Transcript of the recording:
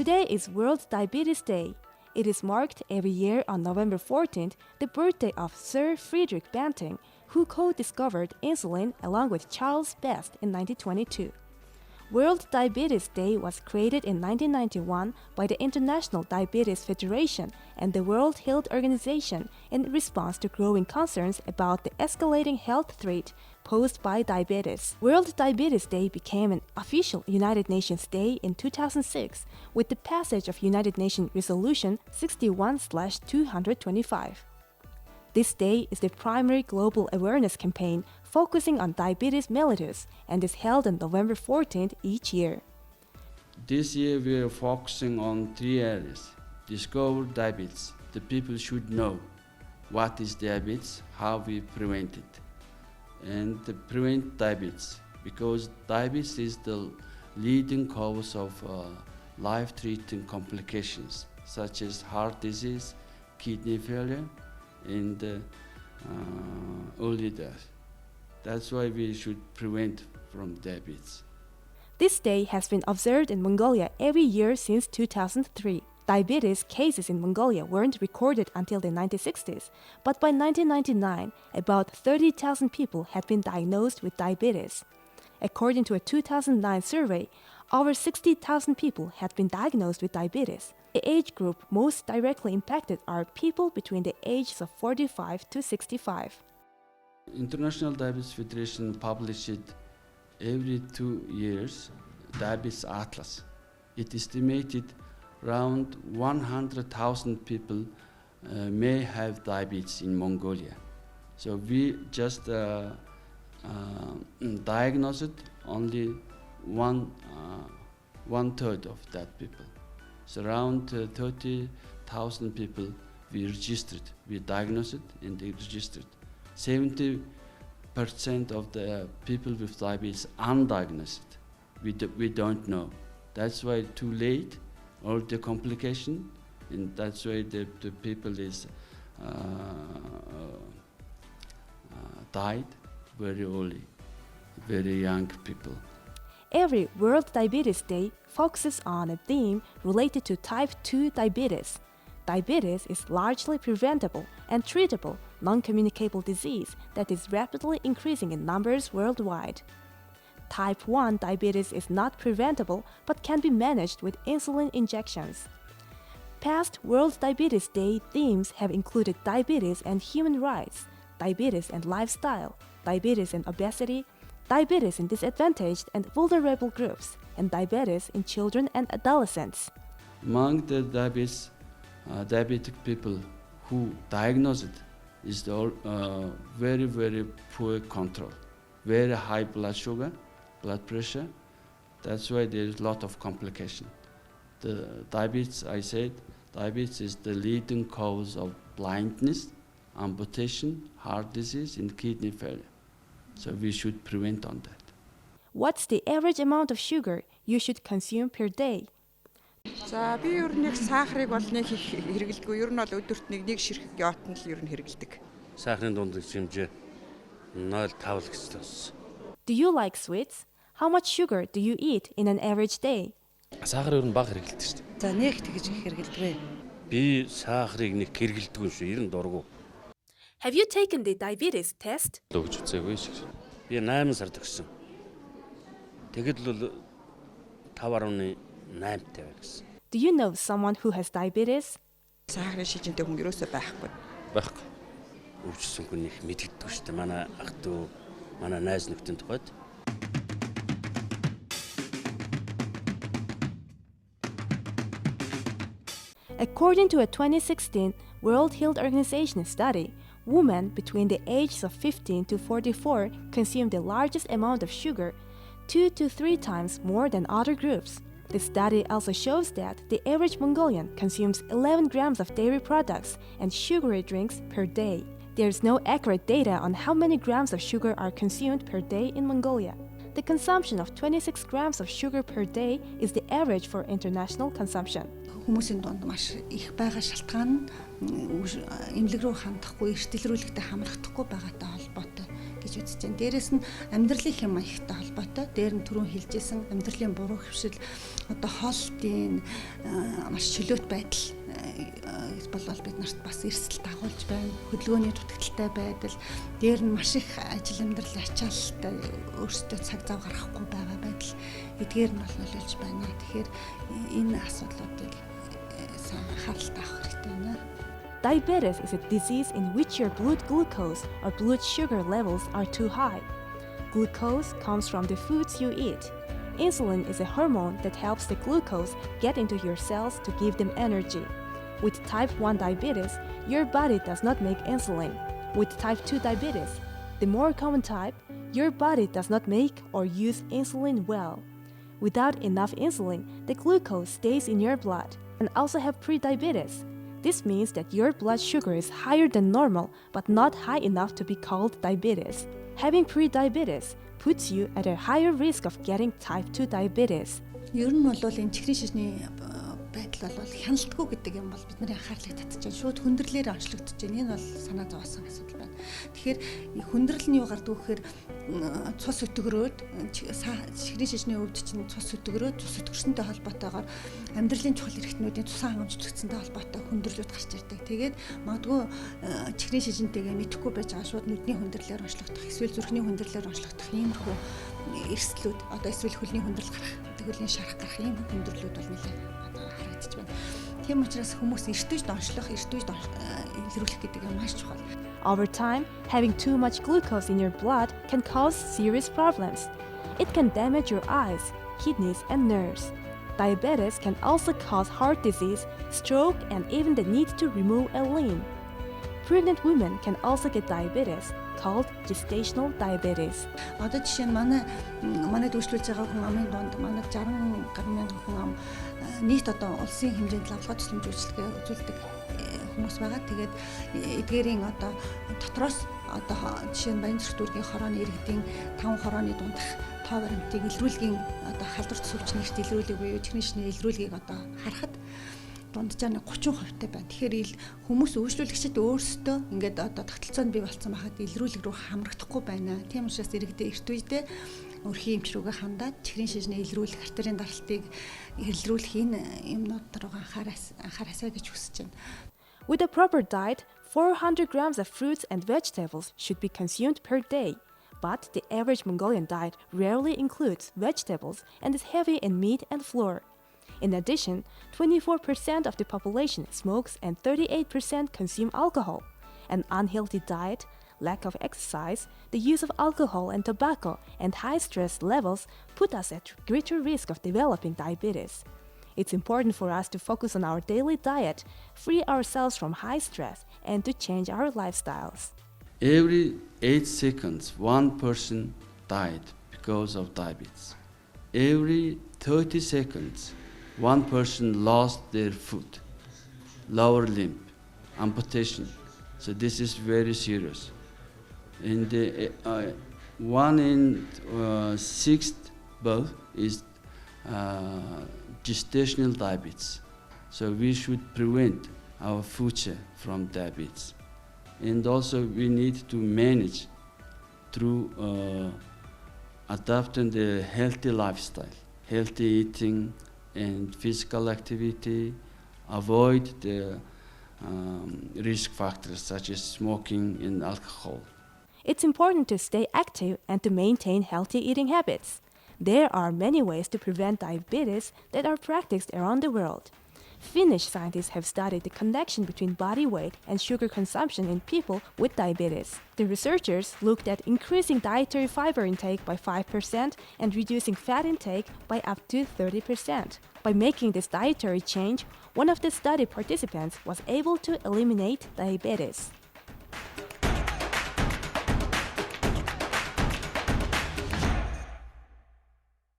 Today is World Diabetes Day. It is marked every year on November 14th, the birthday of Sir Frederick Banting, who co-discovered insulin along with Charles Best in 1922. World Diabetes Day was created in 1991 by the International Diabetes Federation and the World Health Organization in response to growing concerns about the escalating health threat posed by diabetes. World Diabetes Day became an official United Nations Day in 2006 with the passage of United Nations Resolution 61/225. This day is the primary global awareness campaign focusing on diabetes mellitus and is held on November 14th each year. This year we are focusing on 3 areas. Discover diabetes. The people should know what is diabetes, how we prevent it, and prevent diabetes, because diabetes is the leading cause of life-threatening complications such as heart disease, kidney failure, and early death. That's why we should prevent from diabetes. This day has been observed in Mongolia every year since 2003. Diabetes cases in Mongolia weren't recorded until the 1960s, but by 1999, about 30,000 people had been diagnosed with diabetes. According to a 2009 survey, over 60,000 people had been diagnosed with diabetes. The age group most directly impacted are people between the ages of 45 to 65. International Diabetes Federation published every 2 years Diabetes Atlas. It estimated around 100,000 people may have diabetes in Mongolia. So we just diagnosed only one third of that people. So around 30,000 people we registered, we diagnosed and they registered. 70% of the people with diabetes undiagnosed. We don't know. That's why too late, all the complication, and that's why the people is died very early, very young people. Every World Diabetes Day focuses on a theme related to type 2 diabetes. Diabetes is largely preventable and treatable non-communicable disease that is rapidly increasing in numbers worldwide. Type 1 diabetes is not preventable but can be managed with insulin injections. Past World Diabetes Day themes have included diabetes and human rights, diabetes and lifestyle, diabetes and obesity, diabetes in disadvantaged and vulnerable groups, and diabetes in children and adolescents. Among the diabetic people who diagnosed it is the very, very poor control, very high blood sugar, blood pressure. That's why there is a lot of complication. The diabetes, I said, diabetes is the leading cause of blindness, amputation, heart disease, and kidney failure. So we should prevent on that. What's the average amount of sugar you should consume per day? За би ер нь яг сахарыг бол нэг хэрэглэдэггүй. Ер нь бол өдөрт нэг ширхэг яотон л ер нь хэрэглэдэг. Сахарын дундаж хэмжээ 0.5 гэсэн байна. Do you like sweets? How much sugar do you eat in an average day? Сахар ер нь бага хэрэглэдэг шүү дээ. За нэг тэгж хэрэглэдэг. Би сахарыг нэг хэрэглэдэггүй шүү. Ер нь дургу. Have you taken the diabetes test? Өгч үзээгүй шиг. Би 8 сард өгсөн. Тэгэд л 5.8 тавиа гэсэн. Do you know someone who has diabetes? Сахарын шижинтэй хүн ерөөсөө байхгүй. Байхгүй. Өвчсөн хүн их мэддэггүй шүү дээ. Манай ах トゥ, манай найз нөхдийн тухайд. According to a 2016 World Health Organization study, women between the ages of 15 to 44 consume the largest amount of sugar, 2 to 3 times more than other groups. The study also shows that the average Mongolian consumes 11 grams of dairy products and sugary drinks per day. There's no accurate data on how many grams of sugar are consumed per day in Mongolia. The consumption of 26 grams of sugar per day is the average for international consumption. Хүмүүсийн дунд маш их байгаа шалтгаан нь эмнэлэг рүү хандахгүй, эртэлрүүлэгтэй хамрахдахгүй байгаатай холбоотой гэж гэж үзэж байна. Дээрээс нь амьдралын хэм маягтай холбоотой. Дээр нь түрүүн хэлжсэн амьдралын буруу хөвшил, одоо хоолтын маш чөлөөт байдал болвол бид нарт бас эрсдэл дагуулж байна. Хөдөлгөөний дутагдaltaй байдал, дээр нь маш их ажил амьдралын ачаалттай өөрсдөө цаг зав гаргахгүй байгаа байдал эдгээр нь бол нөлөөлж байна. Тэгэхээр энэ асуудлуудыг сайн анхааралтай авах хэрэгтэй байна. Diabetes is a disease in which your blood glucose or blood sugar levels are too high. Glucose comes from the foods you eat. Insulin is a hormone that helps the glucose get into your cells to give them energy. With type 1 diabetes, your body does not make insulin. With type 2 diabetes, the more common type, your body does not make or use insulin well. Without enough insulin, the glucose stays in your blood. And also have pre-diabetes. This means that your blood sugar is higher than normal but not high enough to be called diabetes. Having pre-diabetes puts you at a higher risk of getting type 2 diabetes. Ер нь бол энэ чихрийн шишний байдал бол хяналтгүй гэдэг юм бол бидний анхаарлыг татчихжээ. Шууд хүндрэлээр онцлогдож байна. Энэ бол санаа зовоосон асуудал байна. Тэгэхээр хүндрэл нь юу гардаг вэ гэхээр цус өтгөрөөд чихрийн шишний өвд чинь цус өтгөрөөд цус өтгөрсөнтэй холбоотойгоор амьдралын чухал эрхтнүүдийн цусан хангамжлагдсантай холбоотой хүндрэлүүд гарч ирдэг. Тэгээд магадгүй чихрийн шишинтэйгээ мэдэхгүй байж байгаа шууд нүдний хүндрэлээр онцлогдох, эсвэл зүрхний хүндрэлээр онцлогдох иймэрхүү эрсдлүүд, одоо эсвэл хөлний хүндрэл гарах, хөлний шарах гарах ийм хүндрэлүүд бол нэлээд харагдаж байна. Тийм учраас хүмүүс эртүйж доншлох, эртүйж илрүүлэх гэдэг нь маш чухал. Over time, having too much glucose in your blood can cause serious problems. It can damage your eyes, kidneys, and nerves. Diabetes can also cause heart disease, stroke, and even the need to remove a limb. Pregnant women can also get diabetes, called gestational diabetes. Одоо жишээ нь манай дүүшлүүлж байгаа хүн амын донд манай 60 гаруй мянган хүн ам нийт одоо улсын хэмжээнд лавлгаа тусламж үйлчилгээ үзүүлдэг хүмүүс байгаа. Тэгээд эдгээрийн одоо дотроос одоо жишээ нь Баян зүрх дүүргийн хорооны иргэдийн 5 хорооны дундах тоо баримтыг илрүүлгийн одоо халдварт сүвч нэрт илрүүлэг буюу чихрийн шишний илрүүлгийг одоо харахад дунджаар 30% байна. Тэгэхээр хүмүүс үйлчлүүлэгчид өөрсдөө ингээд одоо тогтолцоонд бий болсон байхад илрүүлэг рүү хамрагдахгүй байна. Тийм учраас иргэдээ эрт үедээ өрхийн эмч рүүгээ хандаад чихрийн шишний илрүүлэх, артерийн даралтыг илрүүлэх энэ юмнууд руу анхаарасаа гэж хүсэж байна. With a proper diet, 400 grams of fruits and vegetables should be consumed per day. But the average Mongolian diet rarely includes vegetables and is heavy in meat and flour. In addition, 24% of the population smokes and 38% consume alcohol. An unhealthy diet, lack of exercise, the use of alcohol and tobacco, and high stress levels put us at greater risk of developing diabetes. It's important for us to focus on our daily diet, free ourselves from high stress, and to change our lifestyles. Every 8 seconds, one person died because of diabetes. Every 30 seconds, one person lost their foot, lower limb, amputation. So this is very serious. And the 1 in 6 birth is gestational diabetes. So we should prevent our future from diabetes. And also we need to manage through adapting the healthy lifestyle, healthy eating and physical activity, avoid the risk factors such as smoking and alcohol. It's important to stay active and to maintain healthy eating habits. There are many ways to prevent diabetes that are practiced around the world. Finnish scientists have studied the connection between body weight and sugar consumption in people with diabetes. The researchers looked at increasing dietary fiber intake by 5% and reducing fat intake by up to 30%. By making this dietary change, one of the study participants was able to eliminate diabetes.